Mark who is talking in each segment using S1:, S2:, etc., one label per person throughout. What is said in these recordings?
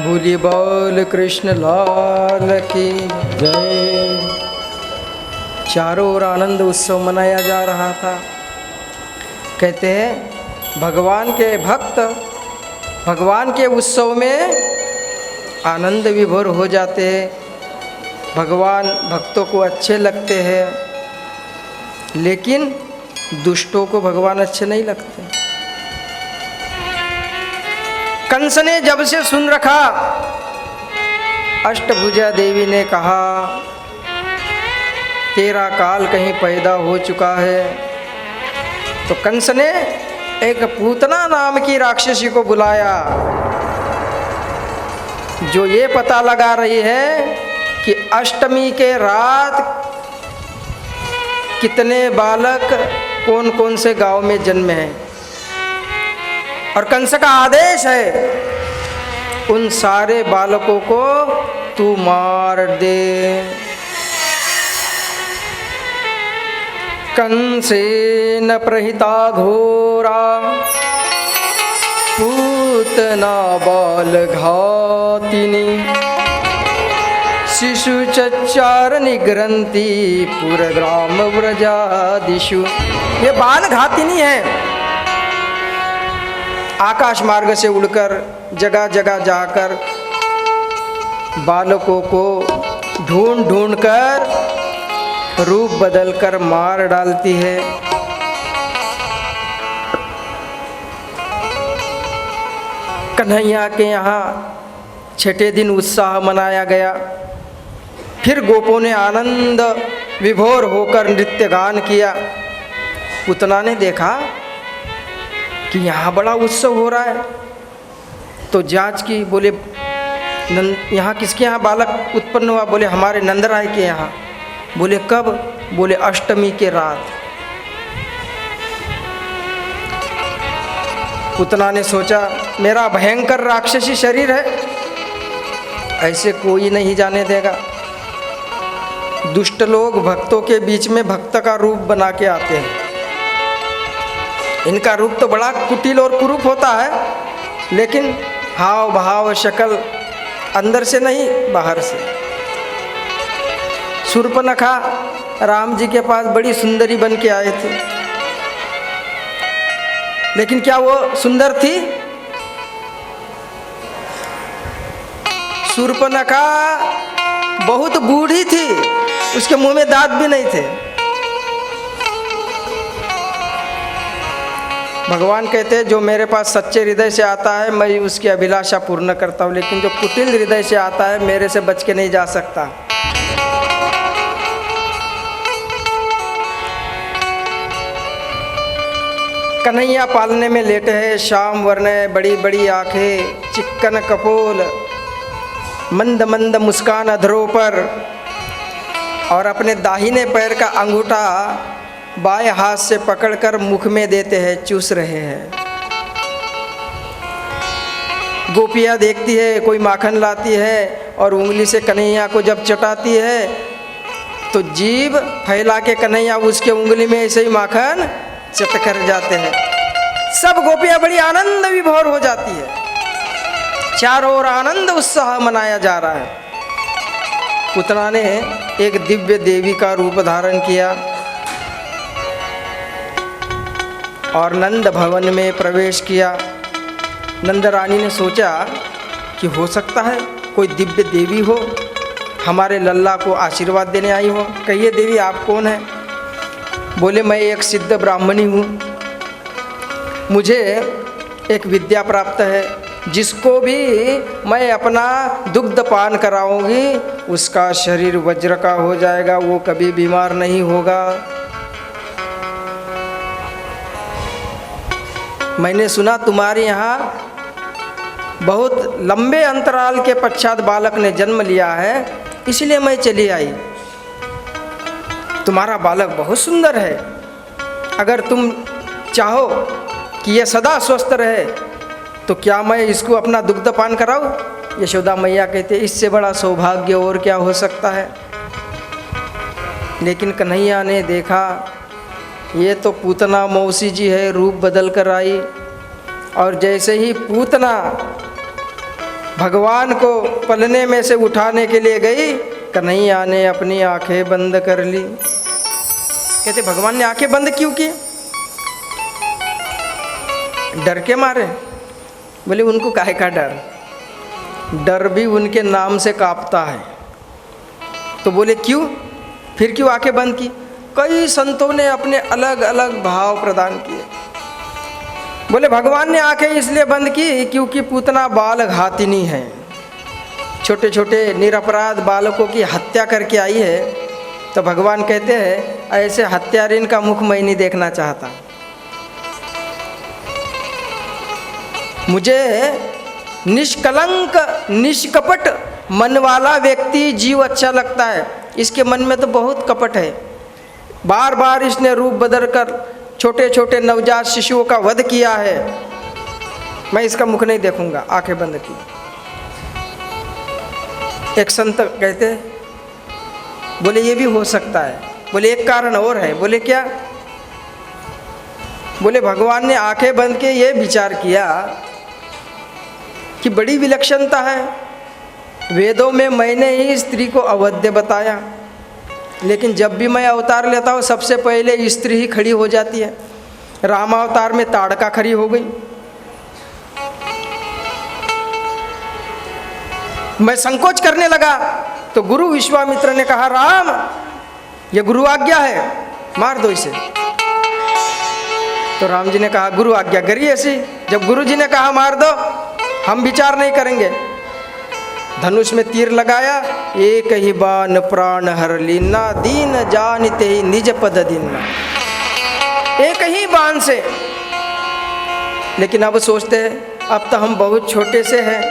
S1: बोली बोल कृष्ण लाल की जय। चारों ओर आनंद उत्सव मनाया जा रहा था। कहते हैं भगवान के भक्त भगवान के उत्सव में आनंद विभोर हो जाते हैं। भगवान भक्तों को अच्छे लगते हैं, लेकिन दुष्टों को भगवान अच्छे नहीं लगते। कंस ने जब से सुन रखा, अष्टभुजा देवी ने कहा तेरा काल कहीं पैदा हो चुका है, तो कंस ने एक पूतना नाम की राक्षसी को बुलाया, जो ये पता लगा रही है कि अष्टमी के रात कितने बालक कौन कौन से गांव में जन्मे हैं। और कंस का आदेश है उन सारे बालकों को तू मार दे। कंसेन प्रहिता घोरा पूतना बाल घातिनी शिशु चच्चार निग्रंथि पुरग्राम व्रजादिषु। ये बाल घातिनी है, आकाश मार्ग से उड़कर जगह जगह जाकर बालकों को ढूंढ ढूंढ कर रूप बदलकर मार डालती है। कन्हैया के यहाँ छठे दिन उत्साह मनाया गया। फिर गोपों ने आनंद विभोर होकर नृत्य गान किया। पूतना ने देखा कि यहाँ बड़ा उत्सव हो रहा है, तो जांच की। बोले यहाँ किसके यहाँ बालक उत्पन्न हुआ? बोले हमारे नंदराय के यहाँ। बोले कब? बोले अष्टमी के रात। पूतना ने सोचा मेरा भयंकर राक्षसी शरीर है, ऐसे कोई नहीं जाने देगा। दुष्ट लोग भक्तों के बीच में भक्त का रूप बना के आते हैं। इनका रूप तो बड़ा कुटिल और कुरूप होता है, लेकिन हाव भाव शक्ल अंदर से नहीं बाहर से। शूर्पणखा राम जी के पास बड़ी सुंदरी बन के आए थे, लेकिन क्या वो सुंदर थी? शूर्पणखा बहुत बूढ़ी थी, उसके मुंह में दांत भी नहीं थे। भगवान कहते हैं जो मेरे पास सच्चे हृदय से आता है मैं उसकी अभिलाषा पूर्ण करता हूँ, लेकिन जो कुटिल हृदय से आता है मेरे से बच के नहीं जा सकता। कन्हैया पालने में लेटे हैं, श्याम वर्ण, बड़ी बड़ी आंखें, चिक्कन कपोल, मंद मंद मुस्कान अधरों पर, और अपने दाहिने पैर का अंगूठा बाएं हाथ से पकड़कर मुख में देते हैं, चूस रहे हैं। गोपियाँ देखती है, कोई माखन लाती है और उंगली से कन्हैया को जब चटाती है तो जीभ फैला के कन्हैया उसके उंगली में ऐसे ही माखन चट कर जाते हैं। सब गोपियाँ बड़ी आनंद विभोर हो जाती है। चारों ओर आनंद उत्साह मनाया जा रहा है। पूतना ने एक दिव्य देवी का रूप धारण किया और नंद भवन में प्रवेश किया। नंद रानी ने सोचा कि हो सकता है कोई दिव्य देवी हो, हमारे लल्ला को आशीर्वाद देने आई हो। कहिए देवी आप कौन हैं? बोले मैं एक सिद्ध ब्राह्मणी हूँ, मुझे एक विद्या प्राप्त है, जिसको भी मैं अपना दुग्ध पान कराऊंगी उसका शरीर वज्र का हो जाएगा, वो कभी बीमार नहीं होगा। मैंने सुना तुम्हारे यहाँ बहुत लंबे अंतराल के पश्चात बालक ने जन्म लिया है, इसलिए मैं चली आई। तुम्हारा बालक बहुत सुंदर है, अगर तुम चाहो कि यह सदा स्वस्थ रहे तो क्या मैं इसको अपना दुग्ध पान कराऊं? यशोदा मैया कहते इससे बड़ा सौभाग्य और क्या हो सकता है। लेकिन कन्हैया ने देखा ये तो पूतना मौसी जी है, रूप बदल कर आई, और जैसे ही पूतना भगवान को पलने में से उठाने के लिए गई, कन्हैया ने अपनी आंखें बंद कर ली। कहते भगवान ने आंखें बंद क्यों की? डर के मारे? बोले उनको काहे का डर, डर भी उनके नाम से कांपता है। तो बोले क्यों, फिर क्यों आंखें बंद की? कई संतों ने अपने अलग अलग भाव प्रदान किए। बोले भगवान ने आंखें इसलिए बंद की क्योंकि पूतना बाल घातिनी है, छोटे छोटे निरपराध बालकों की हत्या करके आई है। तो भगवान कहते हैं ऐसे हत्यारिन का मुख मैं नहीं देखना चाहता। मुझे निष्कलंक निष्कपट मन वाला व्यक्ति जीव अच्छा लगता है। इसके मन में तो बहुत कपट है, बार बार इसने रूप बदल कर छोटे छोटे नवजात शिशुओं का वध किया है। मैं इसका मुख नहीं देखूंगा, आंखें बंद की। एक संत कहते बोले ये भी हो सकता है। बोले एक कारण और है। बोले क्या? बोले भगवान ने आंखें बंद के ये विचार किया कि बड़ी विलक्षणता है। वेदों में मैंने ही स्त्री को अवध्य बताया, लेकिन जब भी मैं अवतार लेता हूँ सबसे पहले स्त्री ही खड़ी हो जाती है। रामावतार में ताड़का खड़ी हो गई। मैं संकोच करने लगा तो गुरु विश्वामित्र ने कहा राम ये गुरु आज्ञा है, मार दो इसे। तो राम जी ने कहा गुरु आज्ञा करी ऐसी। जब गुरु जी ने कहा मार दो, हम विचार नहीं करेंगे। धनुष में तीर लगाया, एक ही बाण प्राण हर लीना, दीन जानते ही निज पद दीना। एक ही बाण से। लेकिन अब सोचते हैं अब तो हम बहुत छोटे से हैं,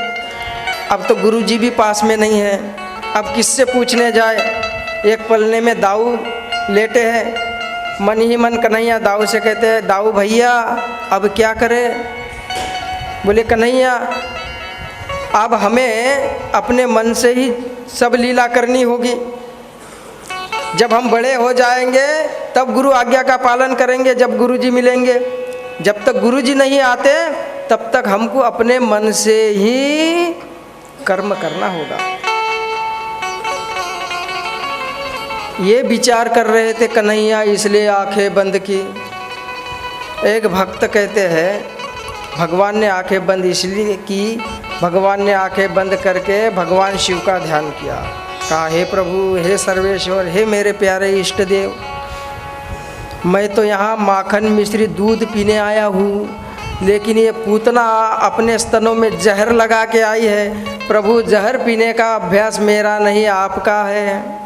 S1: अब तो गुरु जी भी पास में नहीं है, अब किससे पूछने जाए। एक पलने में दाऊ लेटे हैं। मन ही मन कन्हैया दाऊ से कहते हैं दाऊ भैया अब क्या करें? बोले कन्हैया अब हमें अपने मन से ही सब लीला करनी होगी। जब हम बड़े हो जाएंगे तब गुरु आज्ञा का पालन करेंगे, जब गुरु जी मिलेंगे। जब तक गुरु जी नहीं आते तब तक हमको अपने मन से ही कर्म करना होगा। ये विचार कर रहे थे कन्हैया, इसलिए आंखें बंद की। एक भक्त कहते हैं भगवान ने आंखें बंद इसलिए की, भगवान ने आंखें बंद करके भगवान शिव का ध्यान किया। कहा हे प्रभु, हे सर्वेश्वर, हे मेरे प्यारे इष्ट देव, मैं तो यहाँ माखन मिश्री दूध पीने आया हूँ, लेकिन ये पूतना अपने स्तनों में जहर लगा के आई है। प्रभु जहर पीने का अभ्यास मेरा नहीं आपका है।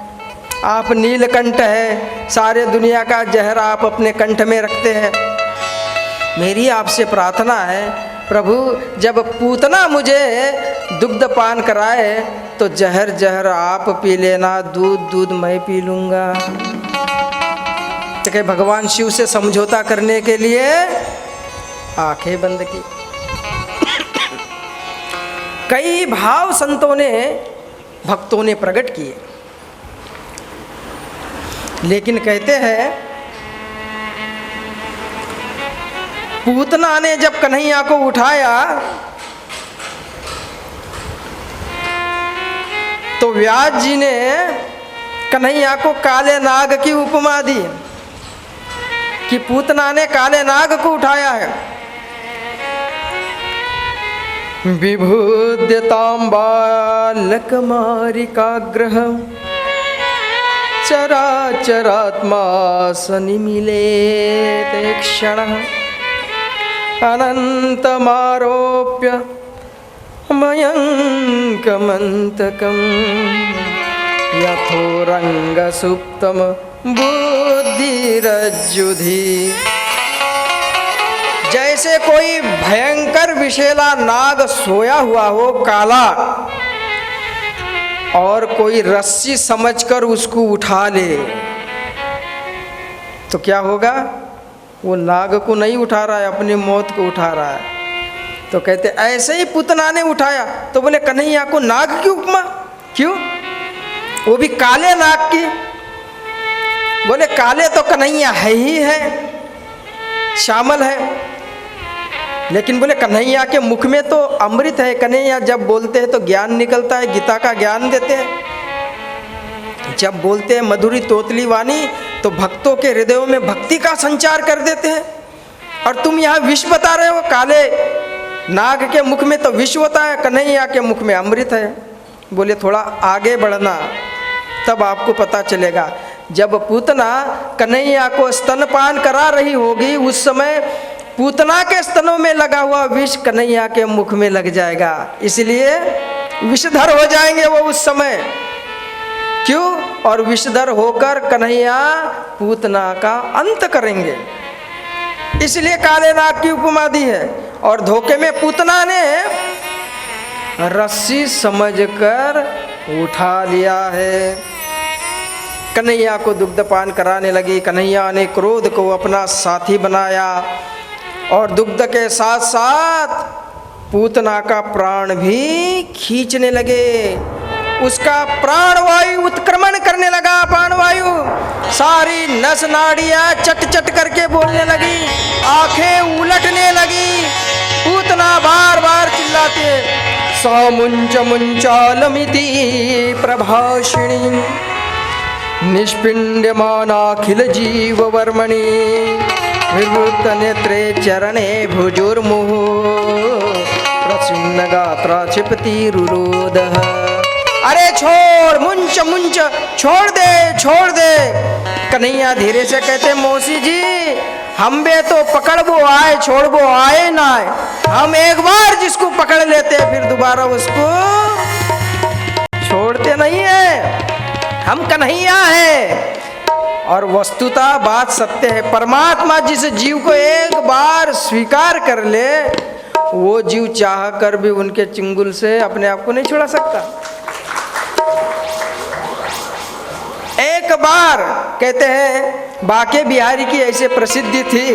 S1: आप नीलकंठ है, सारे दुनिया का जहर आप अपने कंठ में रखते हैं। मेरी आपसे प्रार्थना है प्रभु, जब पूतना मुझे दुग्ध पान कराए तो जहर जहर आप पी लेना, दूध दूध मैं पी लूँगा। तो कहे भगवान शिव से समझौता करने के लिए आंखें बंद की। कई भाव संतों ने भक्तों ने प्रकट किए, लेकिन कहते हैं पूतना ने जब कन्हैया को उठाया तो व्यास जी ने कन्हैया को काले नाग की उपमा दी कि पूतना ने काले नाग को उठाया है। विभूद्यतां बालकमारिकाग्रह चराचरात्मा सनिमिलेते क्षणः अनन्तमारोप्य मयङ्कमन्तकं यथोरङ्गसुप्तं बुद्धिरज्जुधि। जैसे कोई भयंकर विषैला नाग सोया हुआ हो काला, और कोई रस्सी समझकर उसको उठा ले तो क्या होगा? वो नाग को नहीं उठा रहा है, अपनी मौत को उठा रहा है। तो कहते ऐसे ही पूतना ने उठाया। तो बोले कन्हैया को नाग की उपमा क्यों? वो भी काले नाग की। बोले काले तो कन्हैया है ही है, श्यामल है, लेकिन बोले कन्हैया के मुख में तो अमृत है, कन्हैया जब बोलते हैं तो ज्ञान निकलता है, गीता का ज्ञान देते हैं। जब बोलते हैं मधुरी तोतली वाणी तो भक्तों के हृदयों में भक्ति का संचार कर देते हैं। और तुम यहाँ विष बता रहे हो, काले नाग के मुख में तो विष होता है, कन्हैया के मुख में अमृत है। बोले थोड़ा आगे बढ़ना तब आपको पता चलेगा। जब पूतना कन्हैया को स्तनपान करा रही होगी उस समय पूतना के स्तनों में लगा हुआ विष कन्हैया के मुख में लग जाएगा, इसलिए विषधर हो जाएंगे वो उस समय। क्यों? और विषधर होकर कन्हैया पूतना का अंत करेंगे, इसलिए काले नाग की उपमा दी है। और धोखे में पूतना ने रस्सी समझकर उठा लिया है। कन्हैया को दुग्धपान कराने लगी। कन्हैया ने क्रोध को अपना साथी बनाया और दुग्ध के साथ साथ पूतना का प्राण भी खींचने लगे। उसका प्राणवायु उत्क्रमण करने लगा। प्राणवायु सारी नस नाड़ियाँ चट चट करके बोलने लगी, आंखें उलटने लगी। पूतना बार बार चिल्लाते, सा मुंच मुंचालमिति प्रभाषिणी निष्पिंड्यमानाखिल जीव वर्मणि विवृत नेत्रे चरणे भुजोर्मुहु प्रसिन्न गात्रा क्षिपति रुरोदः। अरे छोड़, मुंच मुंच छोड़ दे, छोड़ दे। कन्हैया धीरे से कहते, मौसी जी हम बे तो पकड़ वो आए, छोड़ वो आए ना आए, हम एक बार जिसको पकड़ लेते फिर दोबारा उसको छोड़ते नहीं है। हम कन्हैया है। और वस्तुतः बात सत्य है, परमात्मा जिस जीव को एक बार स्वीकार कर ले वो जीव चाह कर भी उनके चिंगुल से अपने आप को नहीं छुड़ा सकता। एक बार कहते हैं बाके बिहारी की ऐसे प्रसिद्धि थी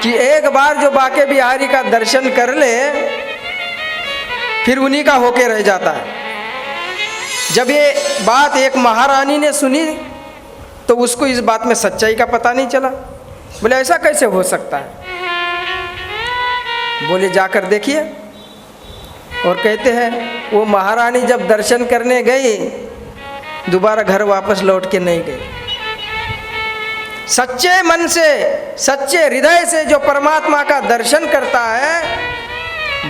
S1: कि एक बार जो बाके बिहारी का दर्शन कर ले फिर उन्हीं का होके रह जाता है। जब ये बात एक महारानी ने सुनी तो उसको इस बात में सच्चाई का पता नहीं चला। बोले ऐसा कैसे हो सकता है? बोले जाकर देखिए। और कहते हैं वो महारानी जब दर्शन करने गई दोबारा घर वापस लौट के नहीं गई। सच्चे मन से, सच्चे हृदय से जो परमात्मा का दर्शन करता है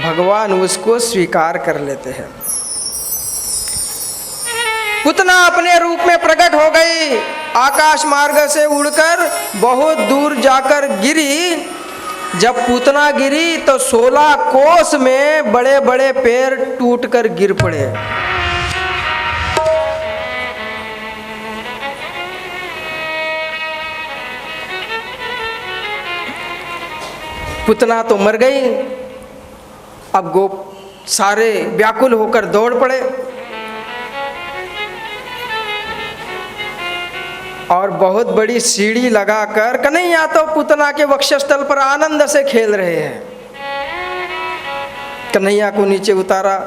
S1: भगवान उसको स्वीकार कर लेते हैं। पूतना अपने रूप में प्रकट हो गई, आकाश मार्ग से उड़कर बहुत दूर जाकर गिरी। जब पूतना गिरी तो 16 कोस में बड़े बड़े पैर टूटकर गिर पड़े। पूतना तो मर गई। अब गोप सारे व्याकुल होकर दौड़ पड़े और बहुत बड़ी सीढ़ी लगाकर कन्हैया तो पूतना के वक्षस्थल पर आनंद से खेल रहे हैं। कन्हैया को नीचे उतारा।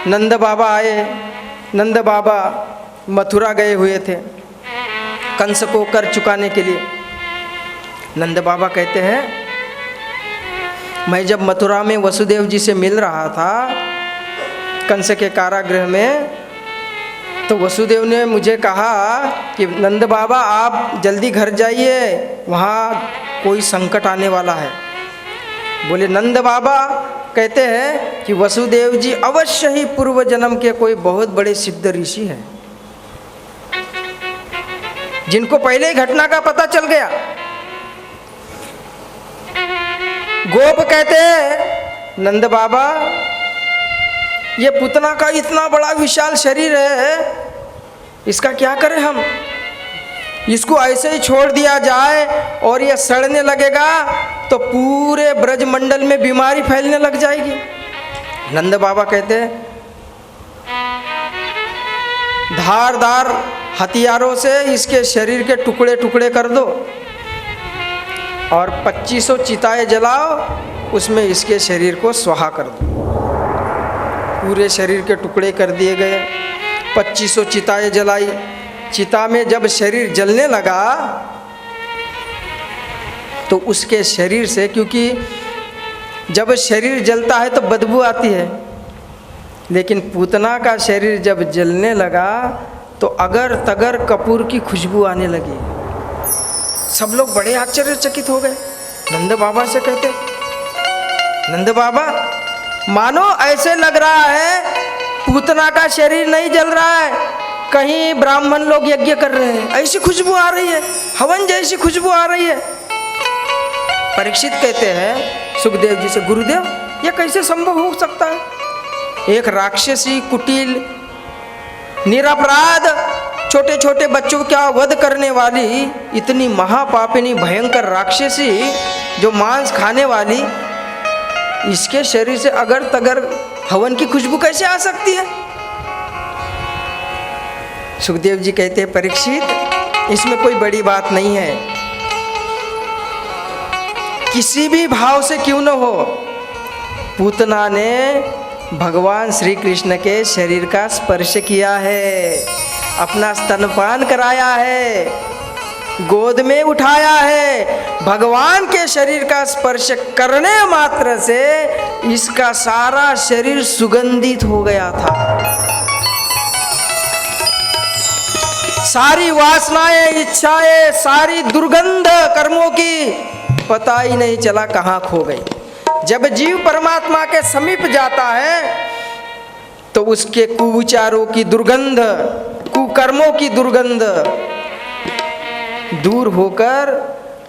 S1: नंद बाबा आए। नंद बाबा मथुरा गए हुए थे कंस को कर चुकाने के लिए। नंद बाबा कहते हैं मैं जब मथुरा में वसुदेव जी से मिल रहा था कंस के कारागृह में तो वसुदेव ने मुझे कहा कि नंद बाबा आप जल्दी घर जाइए, वहाँ कोई संकट आने वाला है। बोले नंद बाबा कहते हैं कि वसुदेव जी अवश्य ही पूर्व जन्म के कोई बहुत बड़े सिद्ध ऋषि हैं जिनको पहले ही घटना का पता चल गया। गोप कहते हैं नंद बाबा ये पूतना का इतना बड़ा विशाल शरीर है, इसका क्या करें हम? इसको ऐसे ही छोड़ दिया जाए और ये सड़ने लगेगा तो पूरे ब्रजमंडल में बीमारी फैलने लग जाएगी। नंद बाबा कहते हैं धारदार हथियारों से इसके शरीर के टुकड़े टुकड़े कर दो और 2500 चिताएं जलाओ, उसमें इसके शरीर को स्वाहा कर दो। पूरे शरीर के टुकड़े कर दिए गए। 2500 चिताएं जलाई। चिता में जब शरीर जलने लगा तो उसके शरीर से, क्योंकि जब शरीर जलता है तो बदबू आती है, लेकिन पूतना का शरीर जब जलने लगा तो अगर तगर कपूर की खुशबू आने लगी। सब लोग बड़े आश्चर्यचकित हो गए। नंद बाबा से कहते, नंद बाबा मानो ऐसे लग रहा है पूतना का शरीर नहीं जल रहा है, कहीं ब्राह्मण लोग यज्ञ कर रहे हैं, ऐसी खुशबू आ रही है, हवन जैसी खुशबू आ रही है। परीक्षित कहते हैं सुखदेव जी से, गुरुदेव यह कैसे संभव हो सकता है? एक राक्षसी, कुटिल, निरपराध छोटे छोटे बच्चों का वध करने वाली, इतनी महापापिनी भयंकर राक्षसी जो मांस खाने वाली, इसके शरीर से अगर तगर हवन की खुशबू कैसे आ सकती है? सुखदेव जी कहते हैं, परीक्षित इसमें कोई बड़ी बात नहीं है, किसी भी भाव से क्यों न हो, पूतना ने भगवान श्री कृष्ण के शरीर का स्पर्श किया है, अपना स्तनपान कराया है, गोद में उठाया है। भगवान के शरीर का स्पर्श करने मात्र से इसका सारा शरीर सुगंधित हो गया था। सारी वासनाएं, इच्छाएं, सारी दुर्गंध कर्मों की पता ही नहीं चला कहाँ खो गई। जब जीव परमात्मा के समीप जाता है तो उसके कुविचारों की दुर्गंध, कुकर्मों की दुर्गंध दूर होकर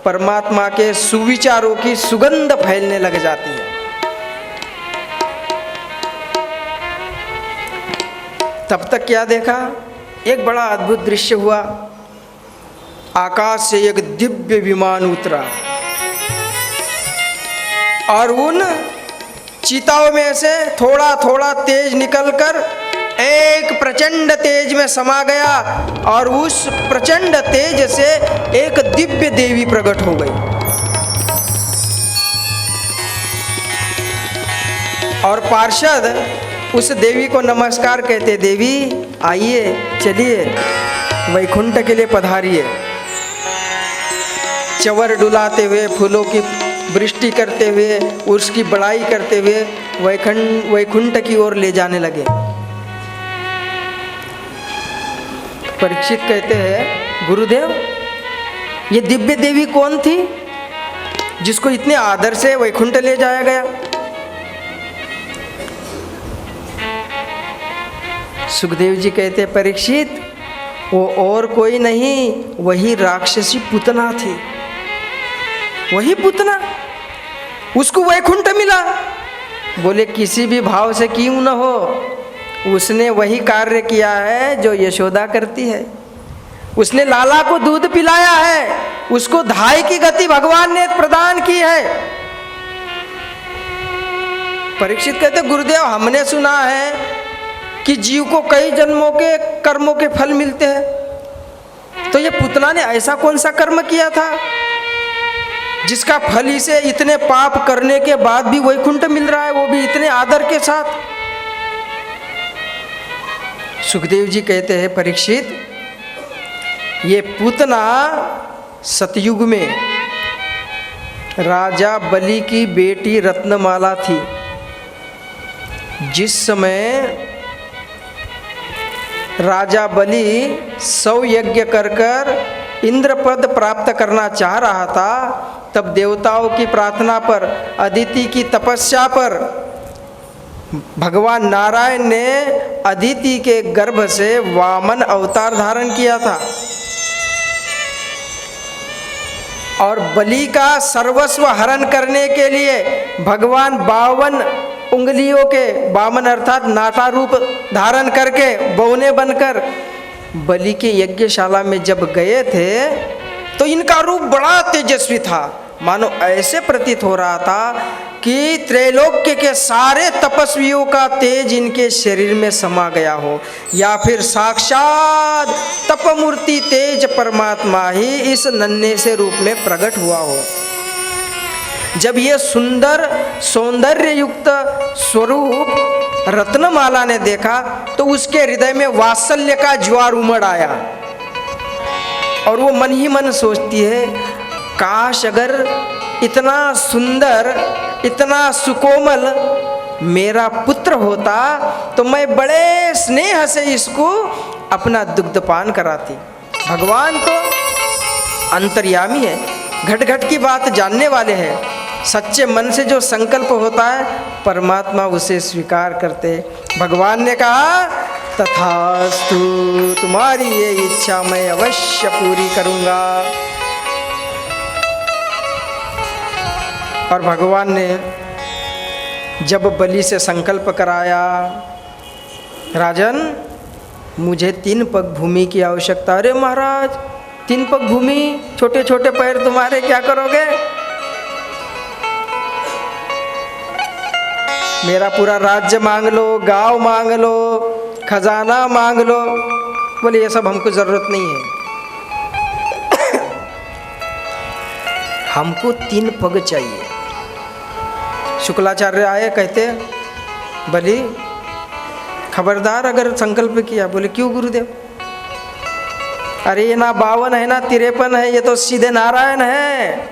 S1: परमात्मा के सुविचारों की सुगंध फैलने लग जाती है। तब तक क्या देखा? एक बड़ा अद्भुत दृश्य हुआ। आकाश से एक दिव्य विमान उतरा और उन चिताओं में से थोड़ा थोड़ा तेज निकलकर एक प्रचंड तेज में समा गया और उस प्रचंड तेज से एक दिव्य देवी प्रकट हो गई। और पार्षद उस देवी को नमस्कार कहते, देवी आइए, चलिए वैकुंठ के लिए पधारिए। चवर डुलाते हुए, फूलों की वृष्टि करते हुए, उसकी बड़ाई करते हुए वैकुंठ की ओर ले जाने लगे। परीक्षित कहते हैं, गुरुदेव ये दिव्य देवी कौन थी जिसको इतने आदर से वैकुंठ ले जाया गया? सुखदेव जी कहते हैं, परीक्षित वो और कोई नहीं, वही राक्षसी पूतना थी। वही पूतना, उसको वैकुंठ मिला। बोले किसी भी भाव से क्यों न हो, उसने वही कार्य किया है जो यशोदा करती है। उसने लाला को दूध पिलाया है, उसको धाई की गति भगवान ने प्रदान की है। परीक्षित कहते, गुरुदेव हमने सुना है कि जीव को कई जन्मों के कर्मों के फल मिलते हैं, तो ये पूतना ने ऐसा कौन सा कर्म किया था जिसका फल इसे इतने पाप करने के बाद भी वैकुंठ मिल रहा है, वो भी इतने आदर के साथ? सुखदेव जी कहते हैं, परीक्षित ये पूतना सतयुग में राजा बलि की बेटी रत्नमाला थी। जिस समय राजा बलि 100 यज्ञ कर इंद्रपद प्राप्त करना चाह रहा था, तब देवताओं की प्रार्थना पर, अदिति की तपस्या पर भगवान नारायण ने अदिति के गर्भ से वामन अवतार धारण किया था और बलि का सर्वस्व हरण करने के लिए भगवान 52 उंगलियों के, वामन अर्थात नाटा रूप धारण करके बौने बनकर बलि के यज्ञशाला में जब गए थे तो इनका रूप बड़ा तेजस्वी था। मानो ऐसे प्रतीत हो रहा था कि त्रैलोक्य के सारे तपस्वियों का तेज इनके शरीर में समा गया हो, या फिर साक्षात तपमूर्ति तेज परमात्मा ही इस नन्हे से रूप में प्रकट हुआ हो। जब ये सुंदर सौंदर्य युक्त स्वरूप रत्नमाला ने देखा तो उसके हृदय में वात्सल्य का ज्वार उमड़ आया और वो मन ही मन सोचती है, काश अगर इतना सुंदर, इतना सुकोमल मेरा पुत्र होता तो मैं बड़े स्नेह से इसको अपना दुग्धपान कराती। भगवान तो अंतर्यामी है, घट घट की बात जानने वाले हैं। सच्चे मन से जो संकल्प होता है परमात्मा उसे स्वीकार करते। भगवान ने कहा तथास्तु, तुम्हारी ये इच्छा मैं अवश्य पूरी करूंगा। और भगवान ने जब बलि से संकल्प कराया, राजन मुझे 3 पग भूमि की आवश्यकता। अरे महाराज 3 पग भूमि, छोटे छोटे पैर तुम्हारे, क्या करोगे? मेरा पूरा राज्य मांग लो, गांव मांग लो, खजाना मांग लो। बोले ये सब हमको जरूरत नहीं है, हमको 3 पग चाहिए। शुक्लाचार्य आए, कहते बलि खबरदार अगर संकल्प किया। बोले क्यों गुरुदेव? अरे ये ना 52 है ना 53 है, ये तो सीधे नारायण है,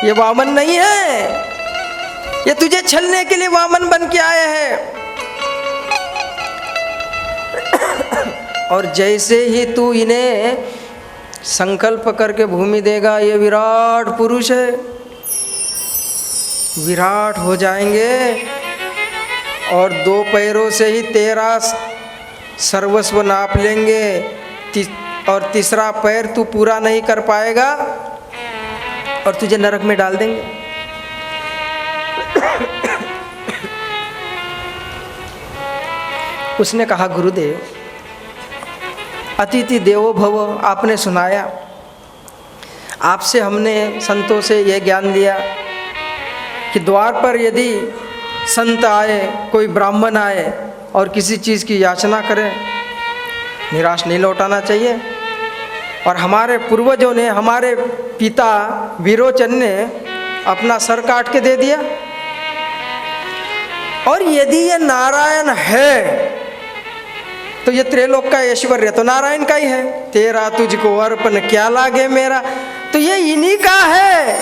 S1: ये वामन नहीं है। ये तुझे छलने के लिए वामन बन के आए हैं। और जैसे ही तू इन्हें संकल्प करके भूमि देगा, ये विराट पुरुष है, विराट हो जाएंगे और 2 पैरों से ही तेरा सर्वस्व नाप लेंगे। और तीसरा पैर तू पूरा नहीं कर पाएगा और तुझे नरक में डाल देंगे। उसने कहा गुरुदेव अतिथि देवो भव, आपने सुनाया, आपसे हमने संतों से यह ज्ञान लिया कि द्वार पर यदि संत आए, कोई ब्राह्मण आए और किसी चीज़ की याचना करें, निराश नहीं लौटाना चाहिए। और हमारे पूर्वजों ने, हमारे पिता विरोचन ने अपना सर काट के दे दिया। और यदि ये नारायण है तो ये त्रिलोक का ऐश्वर्य तो नारायण का ही है। तेरा तुझको अर्पण क्या लागे मेरा, तो ये इन्हीं का है,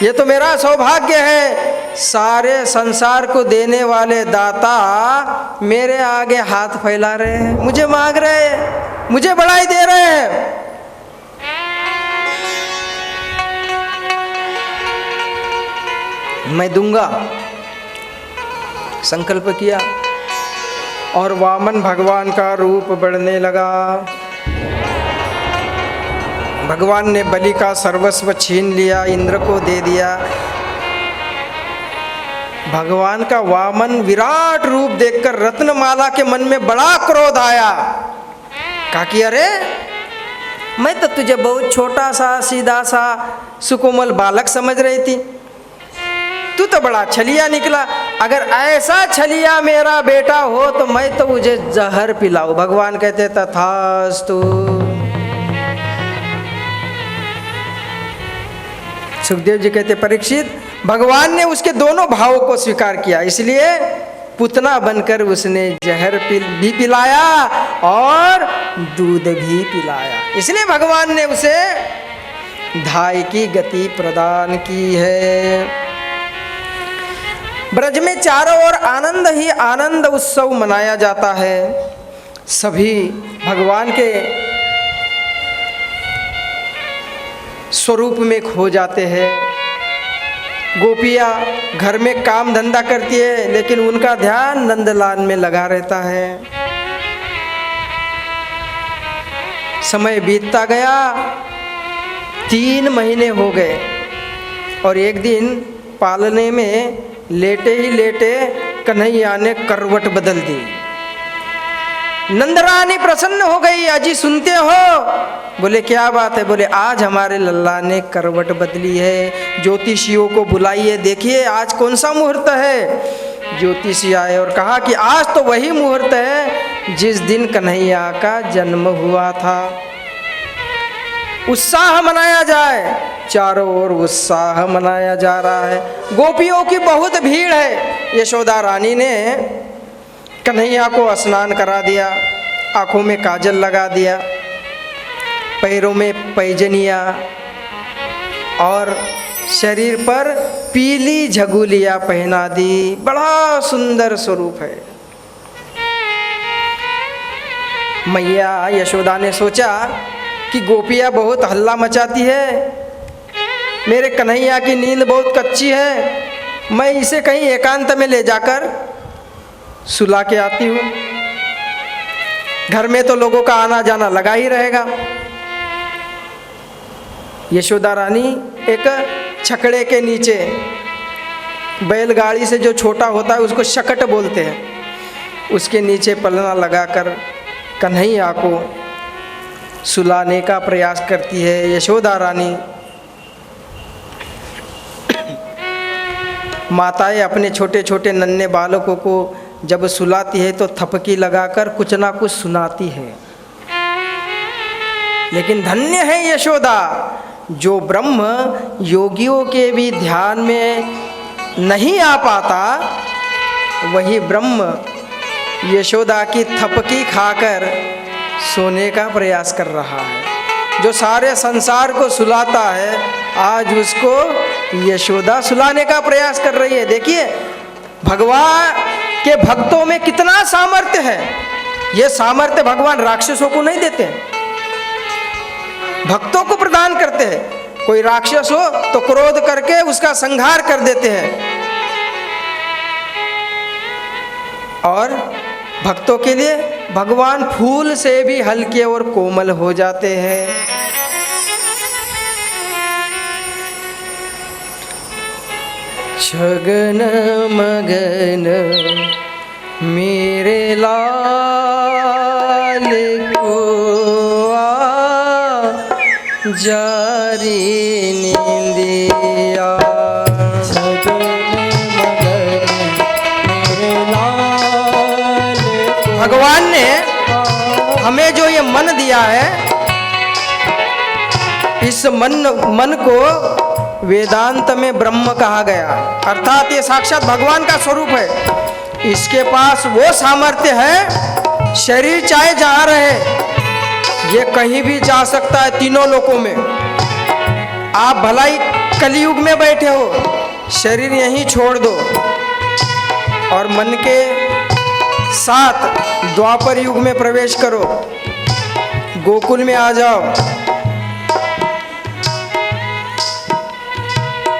S1: ये तो मेरा सौभाग्य है। सारे संसार को देने वाले दाता मेरे आगे हाथ फैला रहे हैं, मुझे मांग रहे हैं, मुझे बड़ाई दे रहे हैं। मैं दूंगा, संकल्प किया और वामन भगवान का रूप बढ़ने लगा। भगवान ने बलि का सर्वस्व छीन लिया, इंद्र को दे दिया। भगवान का वामन विराट रूप देखकर रत्नमाला के मन में बड़ा क्रोध आया। कहा कि अरे मैं तो तुझे बहुत छोटा सा, सीधा सा, सुकोमल बालक समझ रही थी, तू तो बड़ा छलिया निकला। अगर ऐसा छलिया मेरा बेटा हो तो मैं तो मुझे जहर पिलाऊं। भगवान कहते तथास्तु। सुखदेव जी कहते परीक्षित, भगवान ने उसके दोनों भावों को स्वीकार किया, इसलिए पुतना बनकर उसने जहर भी पिलाया और दूध भी पिलाया। इसलिए भगवान ने उसे धाय की गति प्रदान की है। ब्रज में चारों ओर आनंद ही आनंद उत्सव मनाया जाता है। सभी भगवान के स्वरूप में खो जाते हैं। गोपियाँ घर में काम धंधा करती है लेकिन उनका ध्यान नंदलाल में लगा रहता है। समय बीतता गया, 3 महीने हो गए और एक दिन पालने में लेटे ही लेटे कन्हैया ने करवट बदल दी। नंदरानी प्रसन्न हो गई, अजी सुनते हो? बोले क्या बात है? बोले आज हमारे लल्ला ने करवट बदली है, ज्योतिषियों को बुलाइए, देखिए आज कौन सा मुहूर्त है। ज्योतिषी आए और कहा कि आज तो वही मुहूर्त है जिस दिन कन्हैया का जन्म हुआ था, उत्साह मनाया जाए। चारों ओर उत्साह मनाया जा रहा है, गोपियों की बहुत भीड़ है। यशोदा रानी ने कन्हैया को स्नान करा दिया, आँखों में काजल लगा दिया, पैरों में पैजनिया, और शरीर पर पीली झगुलिया पहना दी। बड़ा सुंदर स्वरूप है। मैया यशोदा ने सोचा कि गोपियाँ बहुत हल्ला मचाती है, मेरे कन्हैया की नींद बहुत कच्ची है, मैं इसे कहीं एकांत में ले जाकर सुला के आती हूँ। घर में तो लोगों का आना जाना लगा ही रहेगा। यशोदा रानी एक छकड़े के नीचे, बैलगाड़ी से जो छोटा होता है उसको शकट बोलते हैं, उसके नीचे पलना लगाकर कन्हैया को सुलाने का प्रयास करती है यशोदा रानी। माताएं अपने छोटे छोटे नन्हे बालकों को जब सुलाती है तो थपकी लगाकर कुछ ना कुछ सुनाती है। लेकिन धन्य है यशोदा, जो ब्रह्म योगियों के भी ध्यान में नहीं आ पाता, वही ब्रह्म यशोदा की थपकी खाकर सोने का प्रयास कर रहा है। जो सारे संसार को सुलाता है, आज उसको यशोदा सुलाने का प्रयास कर रही है। देखिए भगवान के भक्तों में कितना सामर्थ्य है। यह सामर्थ्य भगवान राक्षसों को नहीं देते हैं, भक्तों को प्रदान करते हैं। कोई राक्षस हो तो क्रोध करके उसका संहार कर देते हैं, और भक्तों के लिए भगवान फूल से भी हल्के और कोमल हो जाते हैं। शगन मगन मेरे लाल को जारी नींदिया। भगवान ने हमें जो ये मन दिया है, इस मन को वेदांत में ब्रह्म कहा गया, अर्थात ये साक्षात भगवान का स्वरूप है। इसके पास वो सामर्थ्य है, शरीर चाहे जहाँ रहे, ये कहीं भी जा सकता है तीनों लोकों में। आप भलाई कलयुग में बैठे हो, शरीर यहीं छोड़ दो और मन के साथ द्वापर युग में प्रवेश करो, गोकुल में आ जाओ।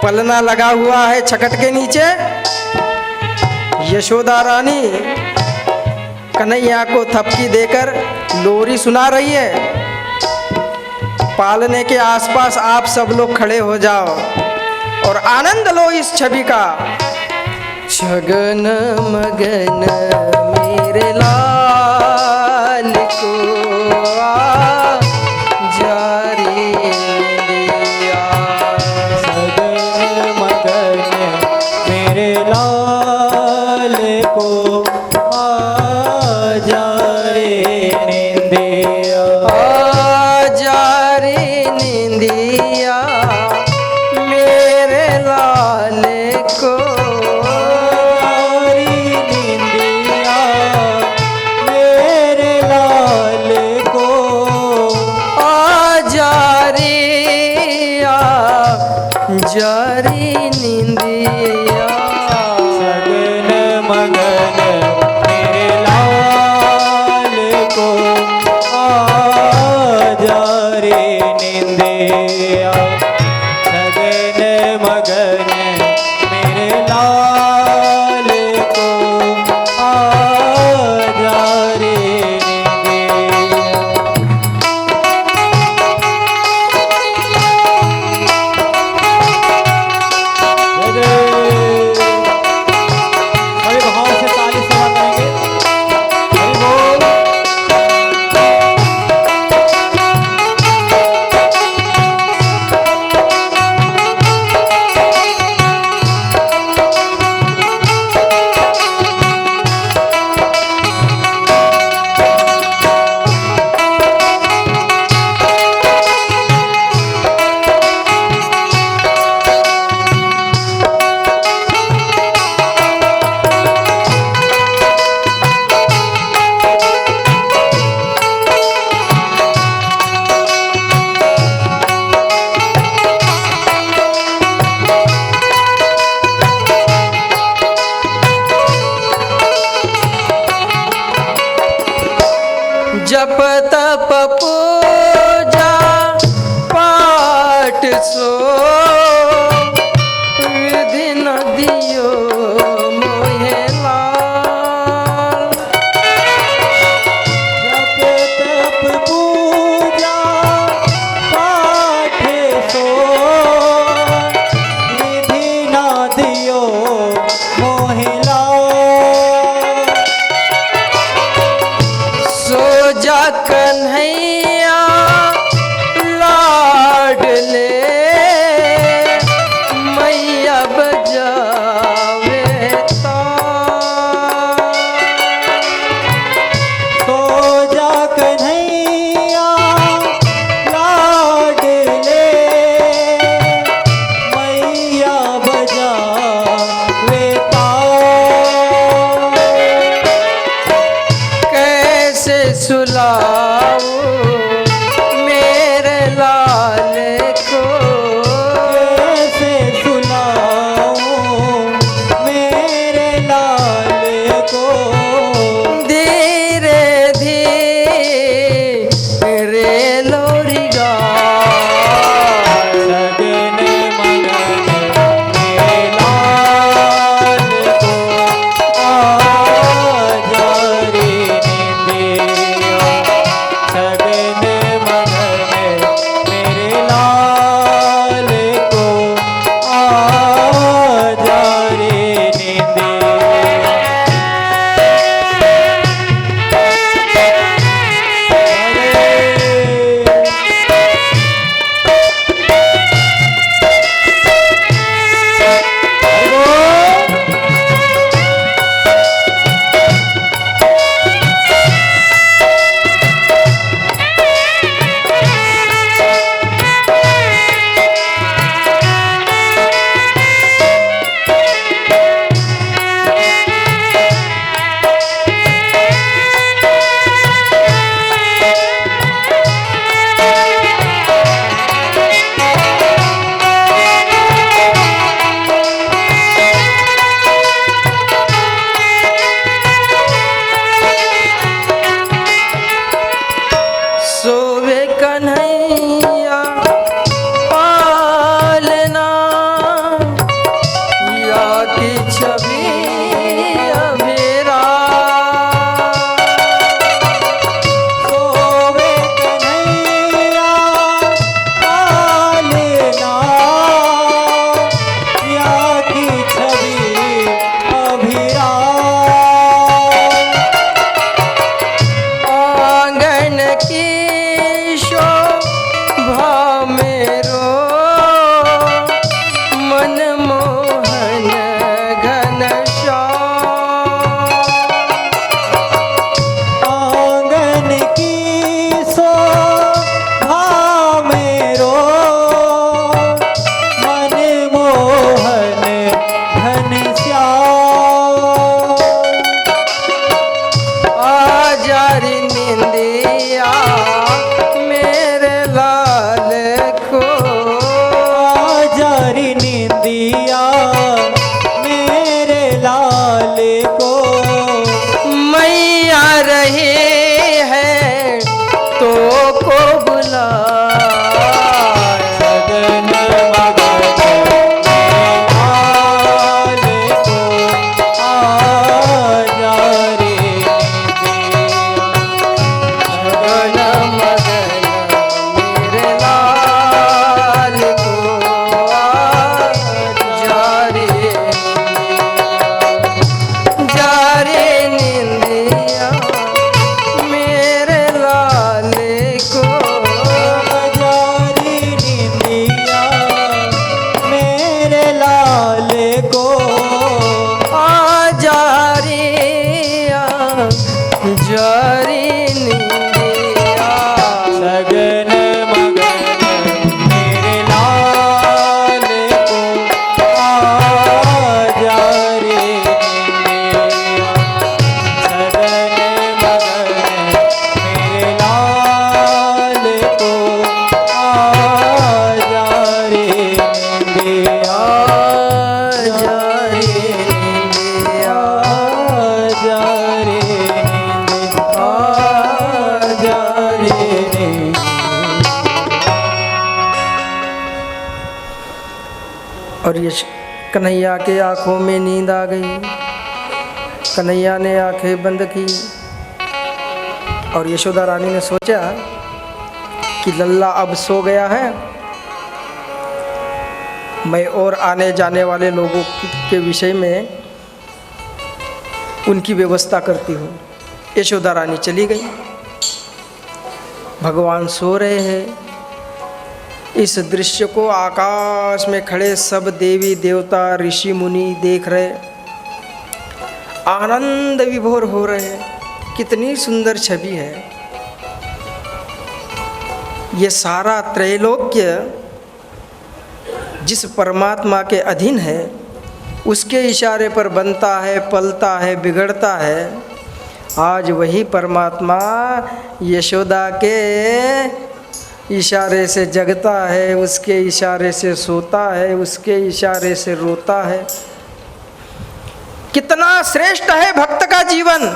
S1: पलना लगा हुआ है छकट के नीचे, यशोदा रानी कन्हैया को थपकी देकर लोरी सुना रही है। पालने के आसपास आप सब लोग खड़े हो जाओ और आनंद लो इस छवि का। शगन मगन मेरे लाल को जारी दिया।
S2: शगन मगन मेरे लाल को जारी निंदिया।
S1: जारी निंदिया मेरे लाल को न दियो मोहे लाल।
S2: जप तप पूजा पाठ सो विधि ना दियो मोहि लाल।
S1: सो जा कन्हैया लाडले मैया बजावे ताल।
S2: सो जा कन्हैया लाडले मैया बजावे ताल।
S1: कैसे सुलाओ मेरे लाल को,
S2: कैसे सुनाऊं मेरे लाल को।
S1: धीरे धीरे लोरी गा।
S2: लगन मगन मेरे लाल को आजा रे निंदिया। लगन मगन मेरे लाल को आजा रे निंदिया।
S1: सोवे कन्हैया पालना या की छवि अबेरा।
S2: सोवे कन्हैया पालना या की छवि अभिराम।
S1: आंगन की शोभा मेरो मनमोहन घनश्याम।
S2: आंगन की शोभा मेरो मनमोहन घनश्याम।
S1: आजा रे निंदिया मेरे लाल को,
S2: आजा रे निंदिया मेरे लाल को।
S1: मैया रही है तो को बुला।
S2: लगन मगन मेरे लाल को आजा रे निंदिया।
S1: गगन मगन मेरे लाल को जा रे निंदिया मेरे लाल को।
S2: जारी निंदिया मेरे लाल को
S1: आजा रे जारी निंदिया।
S2: लगन मगन मेरे लाल को आजा रे निंदिया। लगन मगन मेरे लाल को आजा रे निंदिया।
S1: आजा रे निंदिया।
S2: आजा रे निंदिया। आजा रे निंदिया।
S1: और ये कन्हैया के आँखों में नींद आ गई। कन्हैया ने आंखें बंद की और यशोदा रानी ने सोचा कि लल्ला अब सो गया है, मैं और आने जाने वाले लोगों के विषय में उनकी व्यवस्था करती हूँ। यशोदा रानी चली गई। भगवान सो रहे हैं। इस दृश्य को आकाश में खड़े सब देवी देवता ऋषि मुनि देख रहे, आनंद विभोर हो रहे हैं। कितनी सुंदर छवि है। ये सारा त्रैलोक्य जिस परमात्मा के अधीन है, उसके इशारे पर बनता है, पलता है, बिगड़ता है। आज वही परमात्मा यशोदा के इशारे से जगता है, उसके इशारे से सोता है, उसके इशारे से रोता है। कितना श्रेष्ठ है भक्त का जीवन।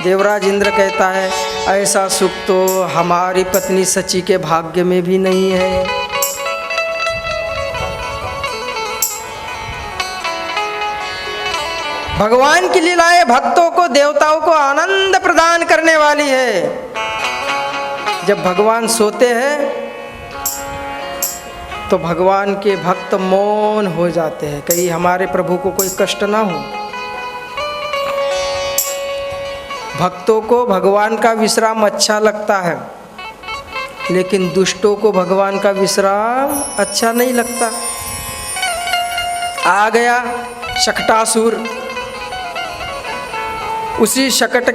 S1: देवराज इंद्र कहता है, ऐसा सुख तो हमारी पत्नी सची के भाग्य में भी नहीं है। भगवान की लीलाएं भक्तों को, देवताओं को आनंद प्रदान करने वाली है। जब भगवान सोते हैं तो भगवान के भक्त मौन हो जाते हैं, कहीं हमारे प्रभु को कोई कष्ट ना हो। भक्तों को भगवान का विश्राम अच्छा लगता है, लेकिन दुष्टों को भगवान का विश्राम अच्छा नहीं लगता। आ गया शकटासुर, उसी शकट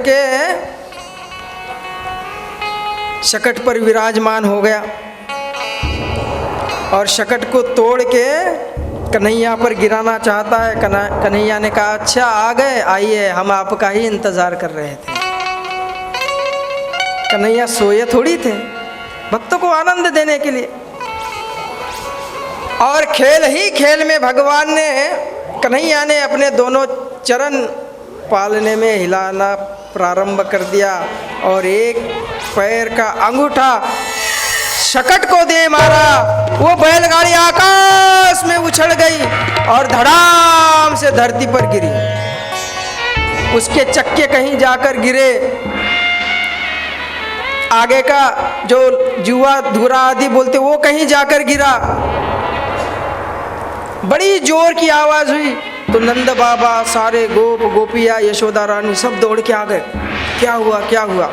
S1: पर विराजमान हो गया और शकट को तोड़ के कन्हैया पर गिराना चाहता है। कन्हैया ने कहा, अच्छा आ गए, आइए, हम आपका ही इंतजार कर रहे थे। कन्हैया सोए थोड़ी थे, भक्तों को आनंद देने के लिए। और खेल ही खेल में भगवान ने, कन्हैया ने अपने दोनों चरण पालने में हिलाना प्रारंभ कर दिया और एक पैर का अंगूठा शकट को दे मारा। वो बैलगाड़ी आकाश में उछल गई और धड़ाम से धरती पर गिरी। उसके चक्के कहीं जाकर गिरे, आगे का जो जुआ धुरा आदि बोलते वो कहीं जाकर गिरा। बड़ी जोर की आवाज हुई तो नंद बाबा, सारे गोप गोपिया, यशोदा रानी सब दौड़ के आ गए। क्या हुआ, क्या हुआ?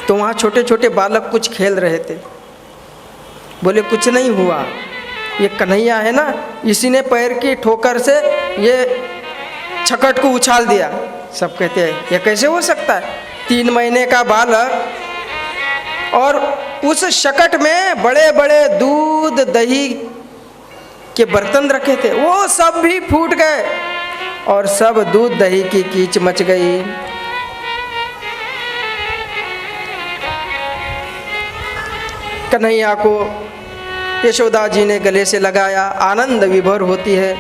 S1: तो वहाँ छोटे छोटे बालक कुछ खेल रहे थे। बोले कुछ नहीं हुआ, ये कन्हैया है ना, इसी ने पैर की ठोकर से ये छकट को उछाल दिया। सब कहते हैं ये कैसे हो सकता है? 3 महीने का बालक, और उस शकट में बड़े बड़े दूध दही के बर्तन रखे थे, वो सब भी फूट गए और सब दूध दही की कीच मच गई। कन्हैया को यशोदा जी ने गले से लगाया, आनंद विभोर होती है।